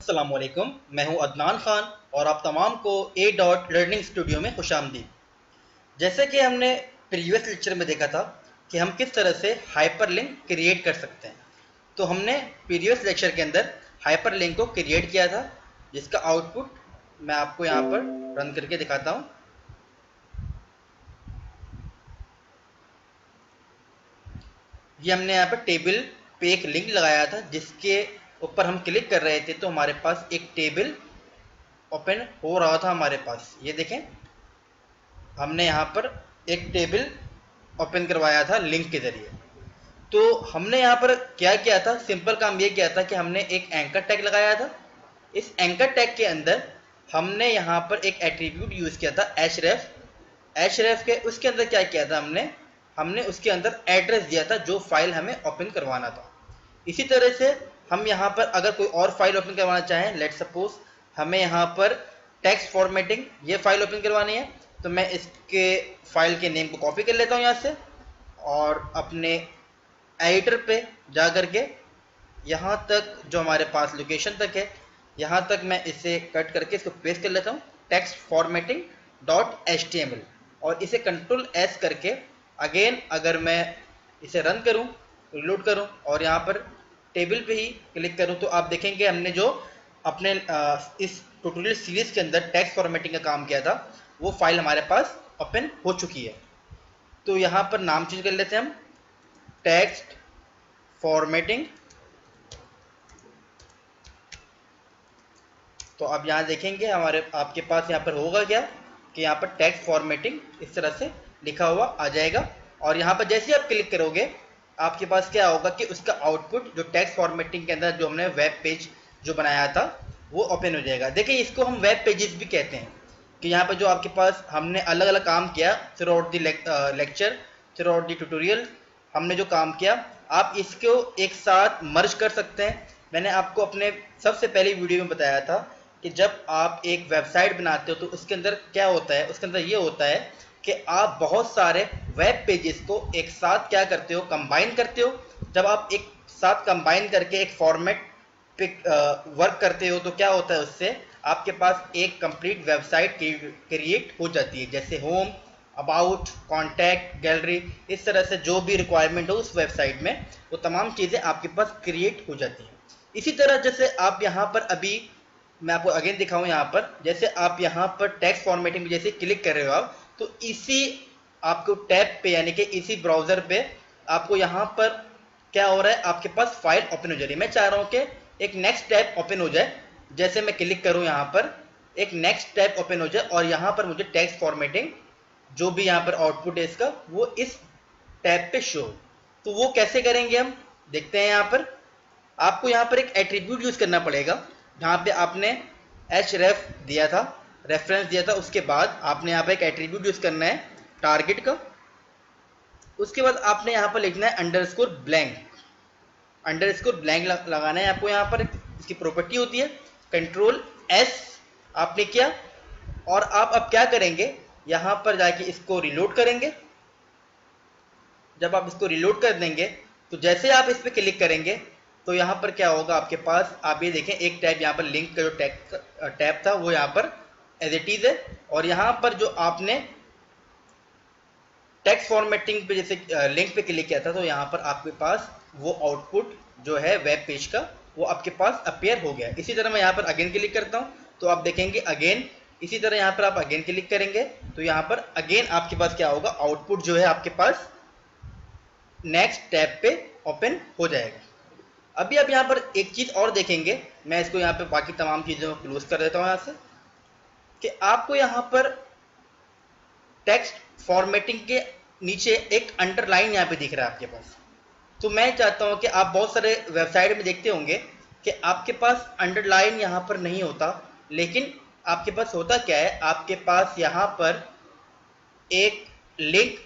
अस्सलामुअलैकुम, मैं हूं अदनान खान और आप तमाम को ए डॉट लर्निंग स्टूडियो में खुशामदीद। जैसे कि हमने प्रीवियस लेक्चर में देखा था कि हम किस तरह से हाइपरलिंक क्रिएट कर सकते हैं। तो हमने प्रीवियस लेक्चर के अंदर हाइपरलिंक को क्रिएट किया था, जिसका आउटपुट मैं आपको यहाँ पर रन करके दिखाता हूँ। ये हमने यहाँ पर टेबल पे एक लिंक लगाया था, जिसके ऊपर हम क्लिक कर रहे थे तो हमारे पास एक टेबल ओपन हो रहा था। हमारे पास ये देखें, हमने यहाँ पर एक टेबल ओपन करवाया था लिंक के ज़रिए। तो हमने यहाँ पर क्या किया था, सिंपल काम ये किया था कि हमने एक एंकर टैग लगाया था। इस एंकर टैग के अंदर हमने यहाँ पर एक एट्रीब्यूट यूज़ किया था एच रेफ के। उसके अंदर क्या किया था, हमने हमने उसके अंदर एड्रेस दिया था जो फाइल हमें ओपन करवाना था। इसी तरह से हम यहाँ पर अगर कोई और फाइल ओपन करवाना चाहें, लेट सपोज हमें यहाँ पर टेक्स्ट फॉर्मेटिंग ये फाइल ओपन करवानी है, तो मैं इसके फाइल के नेम को कॉपी कर लेता हूँ यहाँ से और अपने एडिटर पे जा करके यहाँ तक जो हमारे पास लोकेशन तक है, यहाँ तक मैं इसे कट करके इसको पेस्ट कर लेता हूँ, टेक्स्ट फॉर्मेटिंग .html, और इसे कंट्रोल एस करके अगेन अगर मैं इसे रन करूँ, रिलोड करूँ और यहाँ पर टेबल पे ही क्लिक करूँ, तो आप देखेंगे हमने जो अपने इस ट्यूटोरियल सीरीज के अंदर टेक्स्ट फॉर्मेटिंग का काम किया था, वो फाइल हमारे पास ओपन हो चुकी है। तो यहाँ पर नाम चेंज कर लेते हैं हम, टेक्स्ट फॉर्मेटिंग। तो आप यहाँ देखेंगे हमारे आपके पास यहाँ पर होगा क्या कि यहाँ पर टेक्स्ट फॉर्मेटिंग इस तरह से लिखा हुआ आ जाएगा, और यहाँ पर जैसे ही आप क्लिक करोगे आपके पास क्या होगा कि उसका आउटपुट जो टेक्स्ट फॉर्मेटिंग के अंदर जो हमने वेब पेज जो बनाया था वो ओपन हो जाएगा। देखिए, इसको हम वेब पेजेस भी कहते हैं कि यहाँ पर जो आपके पास हमने अलग अलग काम किया through out the lecture, through out the tutorial, हमने जो काम किया आप इसको एक साथ मर्ज कर सकते हैं। मैंने आपको अपने सबसे पहली वीडियो में बताया था कि जब आप एक वेबसाइट बनाते हो तो उसके अंदर क्या होता है, उसके अंदर ये होता है कि आप बहुत सारे वेब पेजेस को एक साथ क्या करते हो, कंबाइन करते हो। जब आप एक साथ कंबाइन करके एक फॉर्मेट पे वर्क करते हो तो क्या होता है, उससे आपके पास एक कंप्लीट वेबसाइट क्रिएट हो जाती है, जैसे होम, अबाउट, कॉन्टैक्ट, गैलरी, इस तरह से जो भी रिक्वायरमेंट हो उस वेबसाइट में वो तमाम चीज़ें आपके पास क्रिएट हो जाती हैं। इसी तरह जैसे आप यहाँ पर अभी मैं आपको अगेन दिखाऊं, यहाँ पर जैसे आप यहाँ पर टेक्स्ट फॉर्मेटिंग में जैसे क्लिक कर रहे हो आप, तो इसी आपको टैब पे यानी कि इसी ब्राउज़र पे आपको यहाँ पर क्या हो रहा है, आपके पास फाइल ओपन हो जा रही है। मैं चाह रहा हूँ कि एक नेक्स्ट टैब ओपन हो जाए। जैसे मैं क्लिक करूँ यहाँ पर, एक नेक्स्ट टैब ओपन हो जाए और यहाँ पर मुझे टेक्स्ट फॉर्मेटिंग जो भी यहाँ पर आउटपुट है इसका वो इस टैब पे शो। तो वो कैसे करेंगे हम देखते हैं। यहाँ पर आपको यहाँ पर एक एट्रीब्यूट यूज़ करना पड़ेगा, जहाँ पे आपने एच रेफ दिया था, रेफरेंस दिया था, उसके बाद आपने यहाँ पर एक एट्रीब्यूट यूज़ करना है टारगेट का। उसके बाद आपने यहाँ पर लिखना है अंडरस्कोर ब्लैंक लगाना है आपको। यहाँ पर इसकी प्रॉपर्टी होती है, कंट्रोल एस आपने किया और आप अब क्या करेंगे, यहाँ पर जाके इसको रिलोड करेंगे। जब आप इसको रिलोड कर देंगे तो जैसे आप इस पर क्लिक करेंगे तो यहाँ पर क्या होगा, आपके पास आप ये देखें एक टैब यहाँ पर लिंक का जो टैब था वो यहाँ पर एज इट इज है, और यहाँ पर जो आपने टेक्स्ट फॉर्मेटिंग पे जैसे लिंक पे क्लिक किया था तो यहाँ पर आपके पास वो आउटपुट जो है वेब पेज का वो आपके पास अपीयर हो गया। इसी तरह मैं यहाँ पर अगेन क्लिक करता हूँ तो आप देखेंगे अगेन, इसी तरह यहाँ पर आप अगेन क्लिक करेंगे तो यहाँ पर अगेन आपके पास क्या होगा, आउटपुट जो है आपके पास नेक्स्ट टैब पे ओपन हो जाएगा। अभी आप यहाँ पर एक चीज़ और देखेंगे, मैं इसको यहाँ पे बाकी तमाम चीज़ों को क्लोज कर देता हूँ यहाँ से, कि आपको यहाँ पर टेक्स्ट फॉर्मेटिंग के नीचे एक अंडरलाइन यहाँ पे दिख रहा है आपके पास। तो मैं चाहता हूँ कि आप बहुत सारे वेबसाइट में देखते होंगे कि आपके पास अंडरलाइन यहाँ पर नहीं होता, लेकिन आपके पास होता क्या है, आपके पास यहाँ पर एक लिंक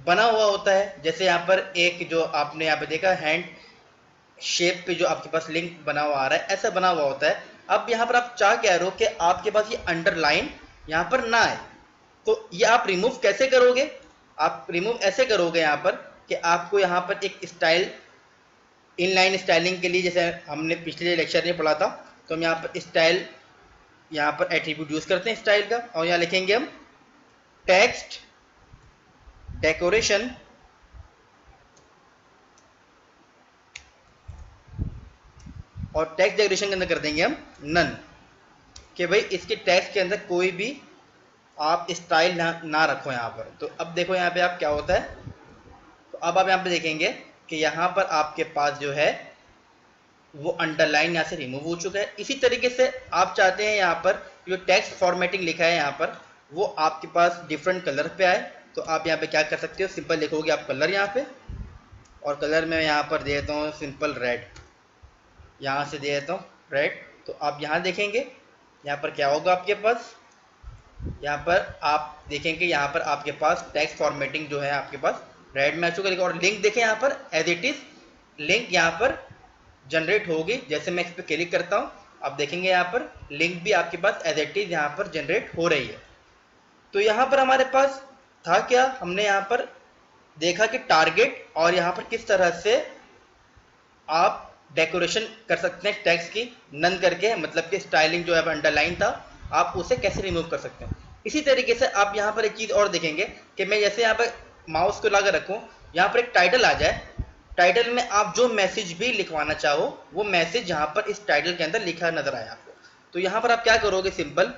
बना हुआ होता है। जैसे यहाँ पर एक जो आपने यहाँ पे देखा हैंड शेप पे जो आपके पास लिंक बना हुआ आ रहा है, ऐसा बना हुआ होता है। अब यहाँ पर आप चाह क्या रहे हो कि आपके पास ये अंडरलाइन यहाँ पर ना आए, तो ये आप रिमूव कैसे करोगे, आप रिमूव ऐसे करोगे यहाँ पर कि आपको यहाँ पर एक स्टाइल इनलाइन स्टाइलिंग के लिए, जैसे हमने पिछले लेक्चर में पढ़ा था, तो हम यहाँ पर स्टाइल, यहाँ पर एट्रीब्यूट यूज करते हैं स्टाइल का, और यहाँ लिखेंगे हम टेक्स्ट डेकोरेशन और टेक्स्ट डेकोरेशन के अंदर कर देंगे हम नन, कि भाई इसके टेक्स्ट के अंदर कोई भी आप स्टाइल ना रखो यहाँ पर। तो अब देखो यहाँ पे आप क्या होता है, तो अब आप यहाँ पे देखेंगे कि यहाँ पर आपके पास जो है वो अंडरलाइन यहाँ से रिमूव हो चुका है। इसी तरीके से आप चाहते हैं यहाँ पर जो टेक्स्ट फॉर्मेटिंग लिखा है यहाँ पर वो आपके पास डिफरेंट कलर पे आए, तो आप यहाँ पे क्या कर सकते हो, सिंपल लिखोगे आप कलर यहाँ पे, और कलर में यहाँ पर दे देता हूँ सिंपल रेड, यहाँ से दे देता हूँ रेड। तो आप यहाँ देखेंगे यहाँ पर क्या होगा आपके पास, यहाँ पर आप देखेंगे यहाँ पर आपके पास टेक्स्ट फॉर्मेटिंग जो है आपके पास रेड में आ चुका है। और लिंक देखें यहाँ पर एज इट इज लिंक यहाँ पर जनरेट होगी। जैसे मैं इस पर क्लिक करता हूँ आप देखेंगे यहाँ पर लिंक भी आपके पास एज इट इज यहाँ पर जनरेट हो रही है। तो यहाँ पर हमारे पास था क्या, हमने यहाँ पर देखा कि टारगेट और यहाँ पर किस तरह से आप डेकोरेशन कर सकते हैं टेक्स्ट की नन करके, मतलब कि स्टाइलिंग जो है अंडरलाइन था आप उसे कैसे रिमूव कर सकते हैं। इसी तरीके से आप यहाँ पर एक चीज़ और देखेंगे कि मैं जैसे यहाँ पर माउस को लाकर रखूँ, यहाँ पर एक टाइटल आ जाए, टाइटल में आप जो मैसेज भी लिखवाना चाहो वो मैसेज यहाँ पर इस टाइटल के अंदर लिखा नजर आए आपको। तो यहाँ पर आप क्या करोगे, सिंपल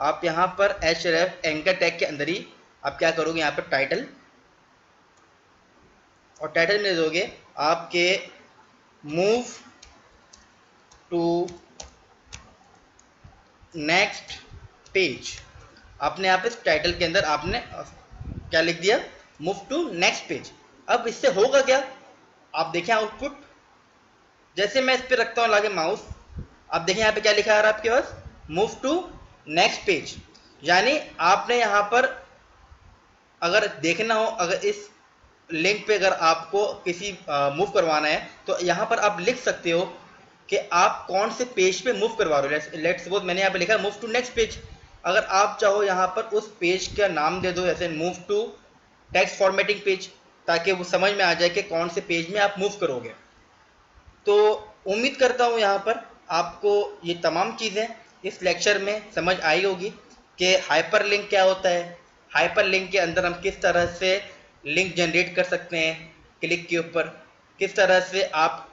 आप यहाँ पर href एंकर टैग के अंदर ही आप क्या करोगे, यहाँ पर टाइटल, और टाइटल में दोगे आपके मूव टू नेक्स्ट पेज। आपने यहाँ पे टाइटल के अंदर आपने क्या लिख दिया, मूव टू नेक्स्ट पेज। अब इससे होगा क्या, आप देखें आउटपुट, जैसे मैं इस पे रखता हूँ लाके माउस, आप देखें यहाँ पे क्या लिखा आ रहा है आपके पास, मूव टू नेक्स्ट पेज। यानी आपने यहाँ पर अगर देखना हो, अगर इस लिंक पे अगर आपको किसी मूव करवाना है तो यहाँ पर आप लिख सकते हो कि आप कौन से पेज पे मूव करवा रहे हो। लेट्स सपोज मैंने यहाँ पे लिखा मूव टू नेक्स्ट पेज, अगर आप चाहो यहाँ पर उस पेज का नाम दे दो जैसे move to text formatting page, ताकि वो समझ में आ जाए कि कौन से पेज में आप मूव करोगे। तो उम्मीद करता हूँ यहाँ पर आपको ये तमाम चीज़ें इस लेक्चर में समझ आई होगी कि हाइपर लिंक क्या होता है, हाइपर लिंक के अंदर हम किस तरह से लिंक जनरेट कर सकते हैं क्लिक के ऊपर, किस तरह से आप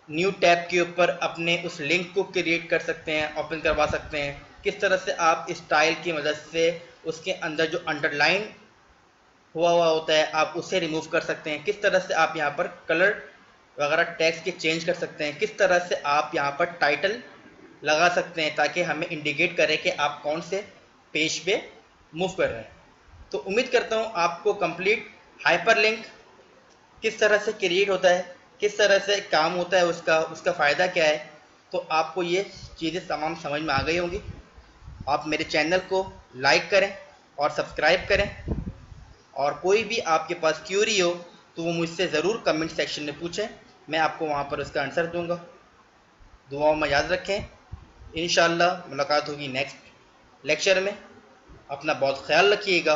न्यू टैब के ऊपर अपने उस लिंक को क्रिएट कर सकते हैं, ओपन करवा सकते हैं, किस तरह से आप स्टाइल की मदद से उसके अंदर जो अंडरलाइन हुआ होता है आप उसे रिमूव कर सकते हैं, किस तरह से आप यहाँ पर कलर वगैरह टेक्स्ट के चेंज कर सकते हैं, किस तरह से आप यहाँ पर टाइटल लगा सकते हैं ताकि हमें इंडिकेट करे कि आप कौन से पेज पे मूव कर रहे हैं। तो उम्मीद करता हूँ आपको कंप्लीट हाइपरलिंक किस तरह से क्रिएट होता है, किस तरह से काम होता है, उसका फ़ायदा क्या है, तो आपको ये चीज़ें तमाम समझ में आ गई होंगी। आप मेरे चैनल को लाइक करें और सब्सक्राइब करें, और कोई भी आपके पास क्यूरी हो तो वो मुझसे ज़रूर कमेंट सेक्शन में पूछें, मैं आपको वहाँ पर उसका आंसर दूंगा। दुआओं में याद रखें, इंशाअल्लाह मुलाकात होगी नेक्स्ट लेक्चर में। अपना बहुत ख्याल रखिएगा।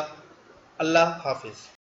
अल्लाह हाफिज़।